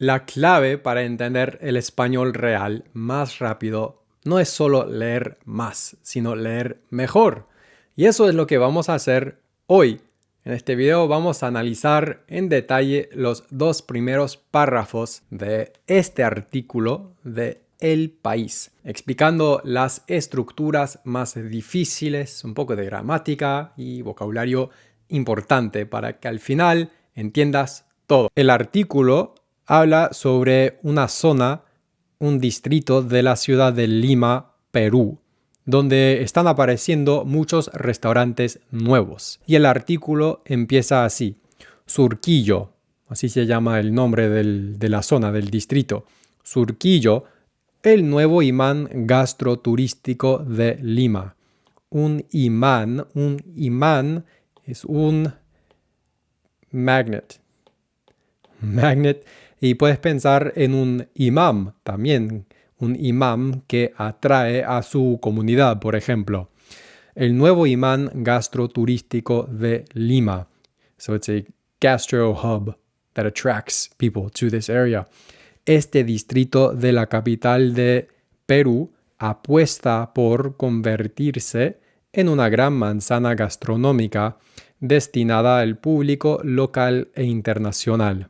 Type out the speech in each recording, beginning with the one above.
La clave para entender el español real más rápido no es solo leer más, sino leer mejor. Y eso es lo que vamos a hacer hoy. En este video vamos a analizar en detalle los dos primeros párrafos de este artículo de El País, explicando las estructuras más difíciles, un poco de gramática y vocabulario importante para que al final entiendas todo. El artículo habla sobre una zona, un distrito de la ciudad de Lima, Perú, donde están apareciendo muchos restaurantes nuevos. Y el artículo empieza así: Surquillo, así se llama el nombre de la zona, del distrito. Surquillo, el nuevo imán gastroturístico de Lima. Un imán es un magnet. Y puedes pensar en un imam también, un imam que atrae a su comunidad, por ejemplo. El nuevo imán gastroturístico de Lima. So it's a gastro hub that attracts people to this area. Este distrito de la capital de Perú apuesta por convertirse en una gran manzana gastronómica destinada al público local e internacional.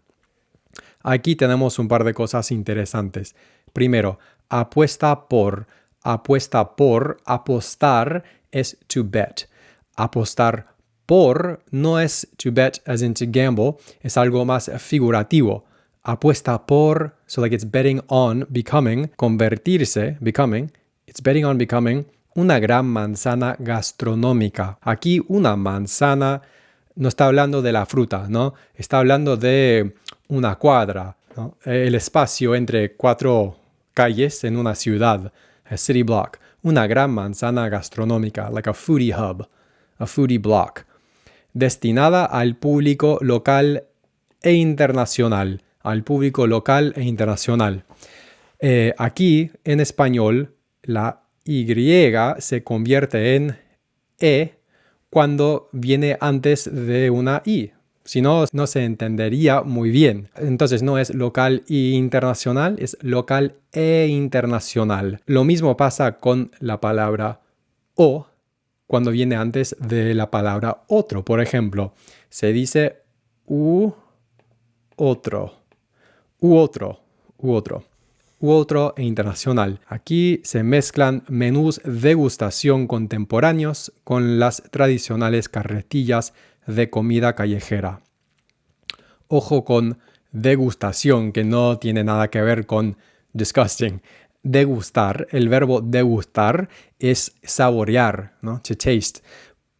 Aquí tenemos un par de cosas interesantes. Primero, apuesta por, apostar es to bet. Apostar por no es to bet as in to gamble, es algo más figurativo. Apuesta por, so like it's betting on becoming, convertirse, becoming, it's betting on becoming una gran manzana gastronómica. Aquí una manzana no está hablando de la fruta, ¿no? Está hablando de una cuadra, ¿no? El espacio entre cuatro calles en una ciudad, a city block, una gran manzana gastronómica, like a foodie hub, a foodie block, destinada al público local e internacional, aquí, en español, la Y se convierte en E cuando viene antes de una I. Si no, no se entendería muy bien. Entonces no es local e internacional, es local e internacional. Lo mismo pasa con la palabra o cuando viene antes de la palabra otro. Por ejemplo, se dice otro e internacional. Aquí se mezclan menús degustación contemporáneos con las tradicionales carretillas de comida callejera. Ojo con degustación, que no tiene nada que ver con disgusting. Degustar, el verbo degustar es saborear, ¿no? To taste.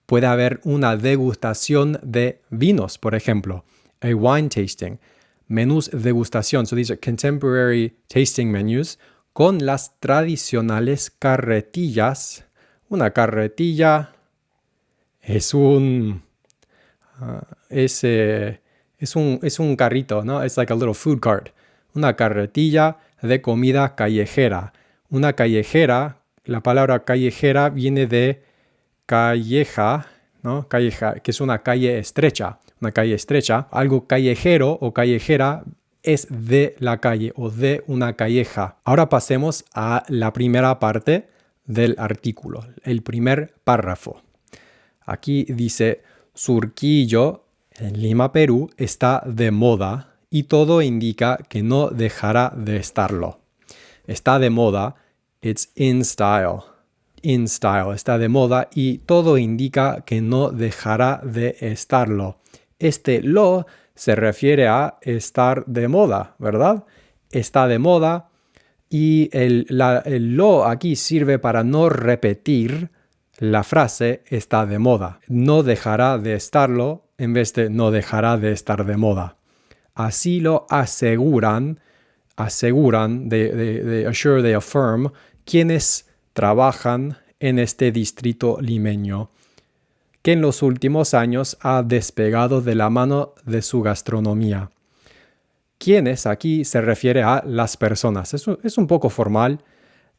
Puede haber una degustación de vinos, por ejemplo, a wine tasting. Menús degustación, so these are contemporary tasting menus con las tradicionales carretillas. Una carretilla es un carrito, ¿no? It's like a little food cart. Una carretilla de comida callejera. Una callejera, la palabra callejera viene de calleja, ¿no? Calleja, que es una calle estrecha. Una calle estrecha. Algo callejero o callejera es de la calle o de una calleja. Ahora pasemos a la primera parte del artículo, el primer párrafo. Aquí dice: Surquillo, en Lima, Perú, está de moda y todo indica que no dejará de estarlo. Está de moda, it's in style. In style, está de moda y todo indica que no dejará de estarlo. Este lo se refiere a estar de moda, ¿verdad? Está de moda y el lo aquí sirve para no repetir la frase está de moda. No dejará de estarlo en vez de no dejará de estar de moda. Así lo aseguran, they assure, they affirm, quienes trabajan en este distrito limeño, que en los últimos años ha despegado de la mano de su gastronomía. Quienes aquí se refiere a las personas. Es un poco formal.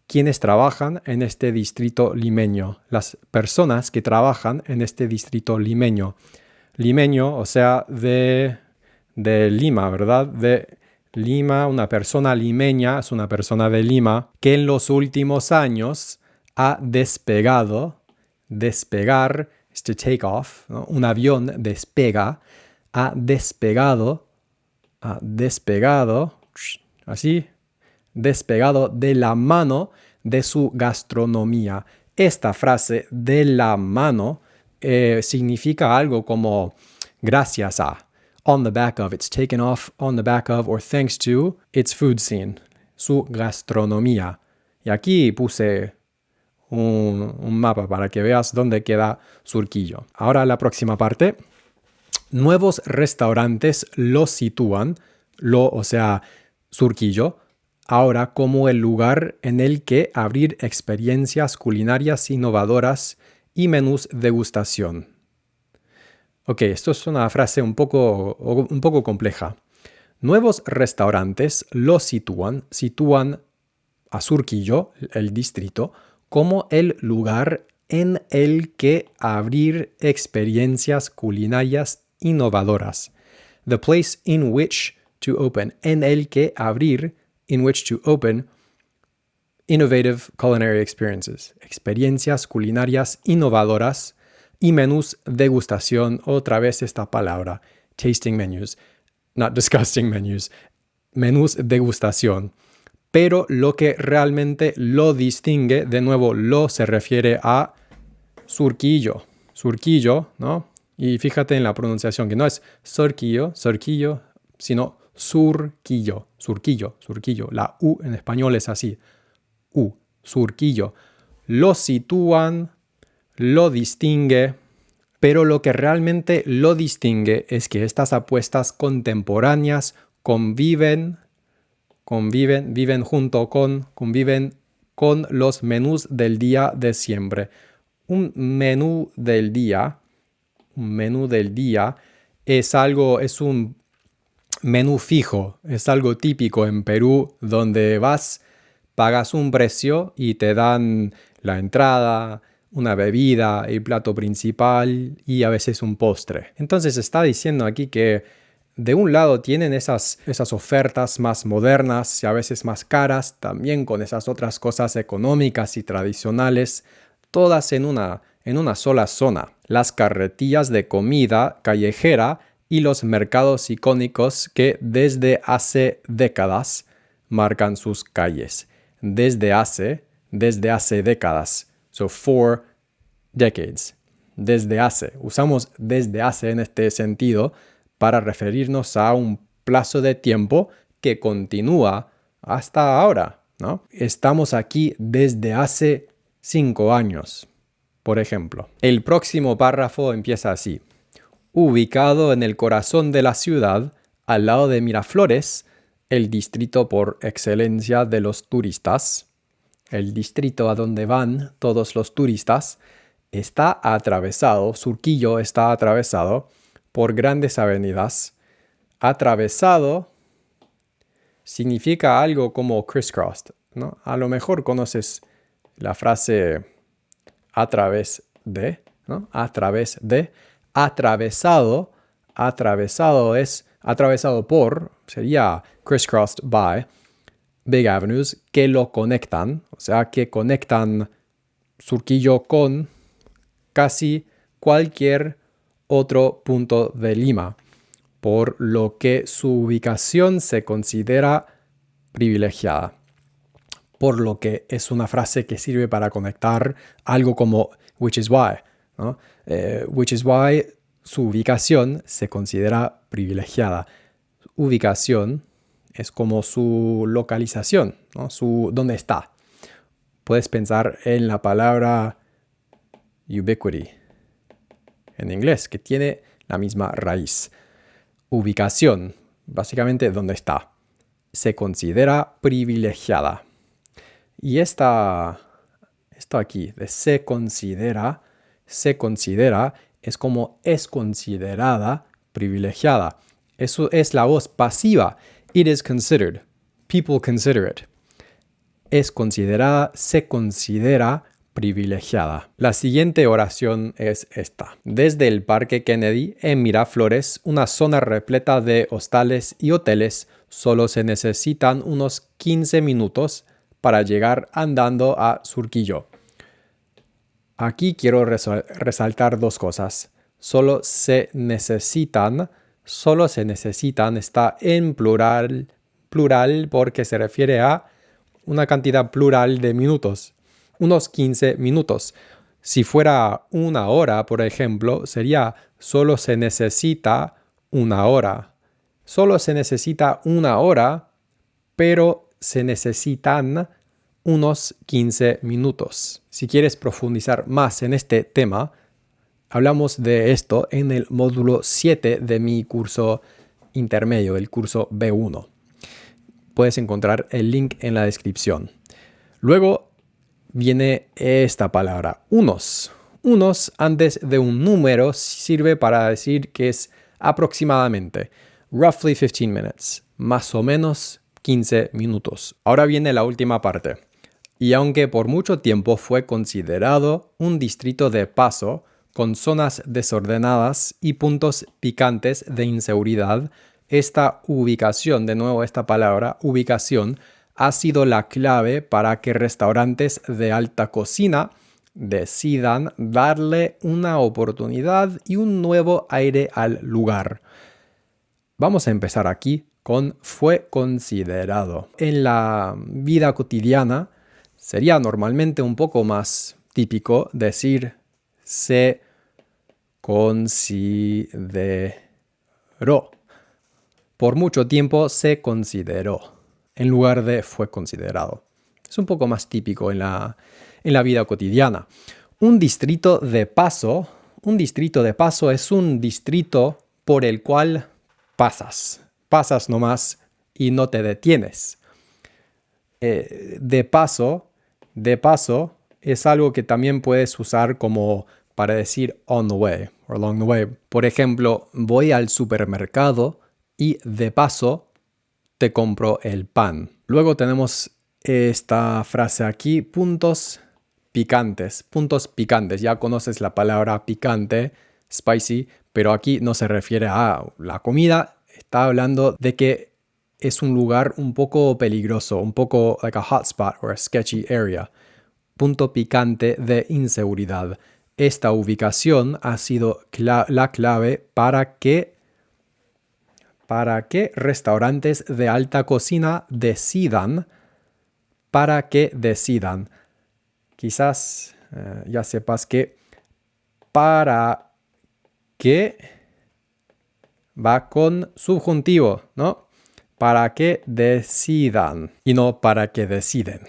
Quienes trabajan en este distrito limeño. Las personas que trabajan en este distrito limeño. Limeño, o sea, de Lima, ¿verdad? De Lima, una persona limeña, es una persona de Lima, que en los últimos años ha despegado. Despegar es to take off, ¿no? Un avión despega, ha despegado, así, despegado de la mano de su gastronomía. Esta frase de la mano significa algo como gracias a, on the back of, it's taken off on the back of, or thanks to its food scene, su gastronomía. Y aquí puse un mapa para que veas dónde queda Surquillo. Ahora la próxima parte. Nuevos restaurantes lo sitúan, o sea, Surquillo, ahora como el lugar en el que abrir experiencias culinarias innovadoras y menús degustación. Ok, esto es una frase un poco compleja. Nuevos restaurantes lo sitúan a Surquillo, el distrito, como el lugar en el que abrir experiencias culinarias innovadoras. The place in which to open. En el que abrir, in which to open, innovative culinary experiences. Experiencias culinarias innovadoras y menús degustación. Otra vez esta palabra. Tasting menus. Not disgusting menus. Menús degustación. Pero lo que realmente lo distingue, de nuevo, lo se refiere a Surquillo. Surquillo, ¿no? Y fíjate en la pronunciación, que no es Surquillo, sino Surquillo. La U en español es así. Surquillo. Lo sitúan, lo distingue, pero lo que realmente lo distingue es que estas apuestas contemporáneas conviven con los menús del día de siempre. Un menú del día es un menú fijo, es algo típico en Perú, donde vas, pagas un precio y te dan la entrada, una bebida, el plato principal y a veces un postre. Entonces está diciendo aquí que de un lado tienen esas ofertas más modernas y a veces más caras, también con esas otras cosas económicas y tradicionales, todas en una sola zona. Las carretillas de comida callejera y los mercados icónicos que desde hace décadas marcan sus calles. Desde hace décadas. So 4 decades. Desde hace. Usamos desde hace en este sentido para referirnos a un plazo de tiempo que continúa hasta ahora, ¿no? Estamos aquí desde hace 5 años, por ejemplo. El próximo párrafo empieza así. Ubicado en el corazón de la ciudad, al lado de Miraflores, el distrito por excelencia de los turistas, el distrito a donde van todos los turistas, Surquillo está atravesado por grandes avenidas. Atravesado significa algo como crisscrossed, ¿no? A lo mejor conoces la frase a través de, ¿no? A través de. Atravesado es atravesado por, sería crisscrossed by, big avenues que lo conectan, o sea, que conectan Surquillo con casi cualquier otro punto de Lima, por lo que su ubicación se considera privilegiada. Por lo que es una frase que sirve para conectar algo como which is why, ¿no? Which is why su ubicación se considera privilegiada. Ubicación es como su localización, ¿no? ¿Dónde está? Puedes pensar en la palabra ubiquity en inglés, que tiene la misma raíz. Ubicación, básicamente dónde está. Se considera privilegiada. Y esto aquí, de se considera, es como es considerada privilegiada. Eso es la voz pasiva. It is considered. People consider it. Es considerada, se considera privilegiada. La siguiente oración es esta. Desde el Parque Kennedy, en Miraflores, una zona repleta de hostales y hoteles, solo se necesitan unos 15 minutos para llegar andando a Surquillo. Aquí quiero resaltar dos cosas. Solo se necesitan está en plural porque se refiere a una cantidad plural de minutos, unos 15 minutos. Si fuera una hora, por ejemplo, sería solo se necesita una hora. Solo se necesita una hora, pero se necesitan unos 15 minutos. Si quieres profundizar más en este tema, hablamos de esto en el módulo 7 de mi curso intermedio, el curso B1. Puedes encontrar el link en la descripción. Luego viene esta palabra, unos. Unos antes de un número sirve para decir que es aproximadamente, roughly 15 minutes, más o menos 15 minutos. Ahora viene la última parte. Y aunque por mucho tiempo fue considerado un distrito de paso, con zonas desordenadas y puntos picantes de inseguridad, esta ubicación, de nuevo esta palabra, ubicación, ha sido la clave para que restaurantes de alta cocina decidan darle una oportunidad y un nuevo aire al lugar. Vamos a empezar aquí con fue considerado. En la vida cotidiana sería normalmente un poco más típico decir se consideró. Por mucho tiempo se consideró en lugar de fue considerado. Es un poco más típico en la vida cotidiana. Un distrito de paso es un distrito por el cual pasas nomás y no te detienes. De paso es algo que también puedes usar como para decir on the way o along the way. Por ejemplo, voy al supermercado y de paso te compro el pan. Luego tenemos esta frase aquí, puntos picantes. Puntos picantes. Ya conoces la palabra picante, spicy, pero aquí no se refiere a la comida. Está hablando de que es un lugar un poco peligroso, un poco like a hotspot or a sketchy area. Punto picante de inseguridad. Esta ubicación ha sido la clave para que restaurantes de alta cocina decidan. Quizás ya sepas que para que va con subjuntivo, ¿no? Para que decidan y no para que deciden.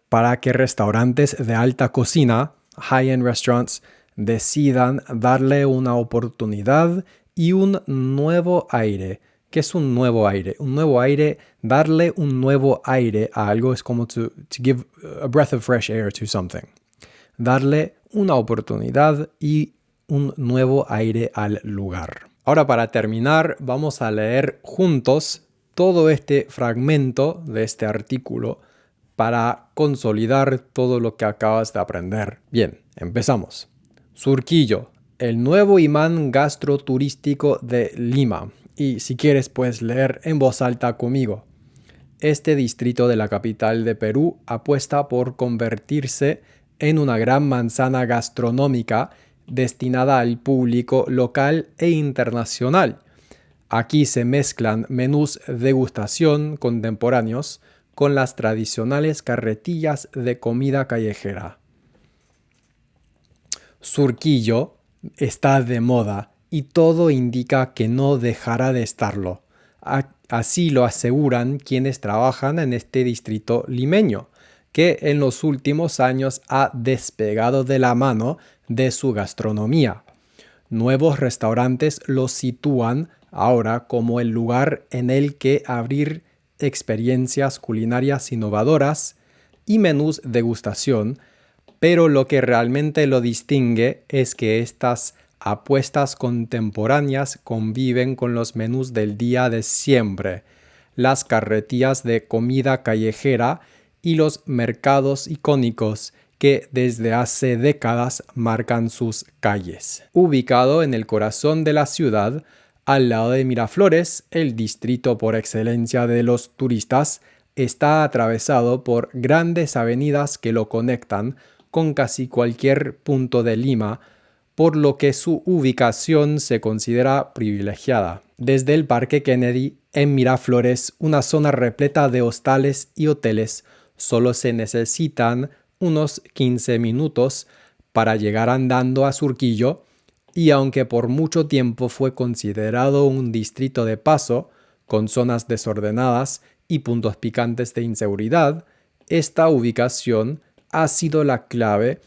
Para que restaurantes de alta cocina, high-end restaurants, decidan darle una oportunidad y un nuevo aire. ¿Qué es un nuevo aire? Un nuevo aire, darle un nuevo aire a algo es como to give a breath of fresh air to something. Darle una oportunidad y un nuevo aire al lugar. Ahora, para terminar, vamos a leer juntos todo este fragmento de este artículo para consolidar todo lo que acabas de aprender. Bien, empezamos. Surquillo, el nuevo imán gastroturístico de Lima. Y si quieres, puedes leer en voz alta conmigo. Este distrito de la capital de Perú apuesta por convertirse en una gran manzana gastronómica destinada al público local e internacional. Aquí se mezclan menús degustación contemporáneos con las tradicionales carretillas de comida callejera. Surquillo está de moda y todo indica que no dejará de estarlo. Así lo aseguran quienes trabajan en este distrito limeño, que en los últimos años ha despegado de la mano de su gastronomía. Nuevos restaurantes lo sitúan ahora como el lugar en el que abrir experiencias culinarias innovadoras y menús degustación, pero lo que realmente lo distingue es que estas apuestas contemporáneas conviven con los menús del día de siempre, las carretillas de comida callejera y los mercados icónicos que desde hace décadas marcan sus calles. Ubicado en el corazón de la ciudad, Al lado de Miraflores, el distrito por excelencia de los turistas, está atravesado por grandes avenidas que lo conectan con casi cualquier punto de Lima, por lo que su ubicación se considera privilegiada. Desde el Parque Kennedy, en Miraflores, una zona repleta de hostales y hoteles, solo se necesitan unos 15 minutos para llegar andando a Surquillo, y aunque por mucho tiempo fue considerado un distrito de paso, con zonas desordenadas y puntos picantes de inseguridad, esta ubicación ha sido la clave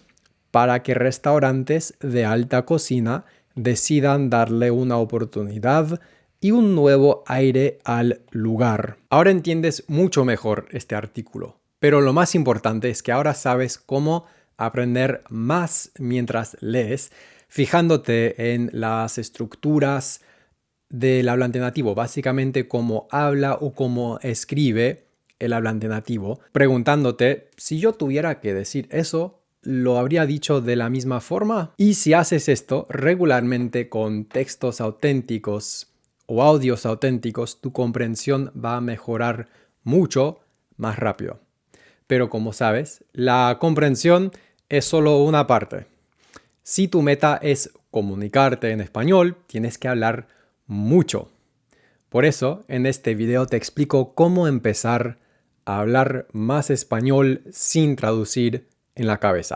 para que restaurantes de alta cocina decidan darle una oportunidad y un nuevo aire al lugar. Ahora entiendes mucho mejor este artículo, pero lo más importante es que ahora sabes cómo aprender más mientras lees, fijándote en las estructuras del hablante nativo, básicamente cómo habla o cómo escribe el hablante nativo, preguntándote si yo tuviera que decir eso, ¿lo habría dicho de la misma forma? Y si haces esto regularmente con textos auténticos o audios auténticos, tu comprensión va a mejorar mucho más rápido. Pero como sabes, la comprensión es solo una parte. Si tu meta es comunicarte en español, tienes que hablar mucho. Por eso, en este video te explico cómo empezar a hablar más español sin traducir en la cabeza.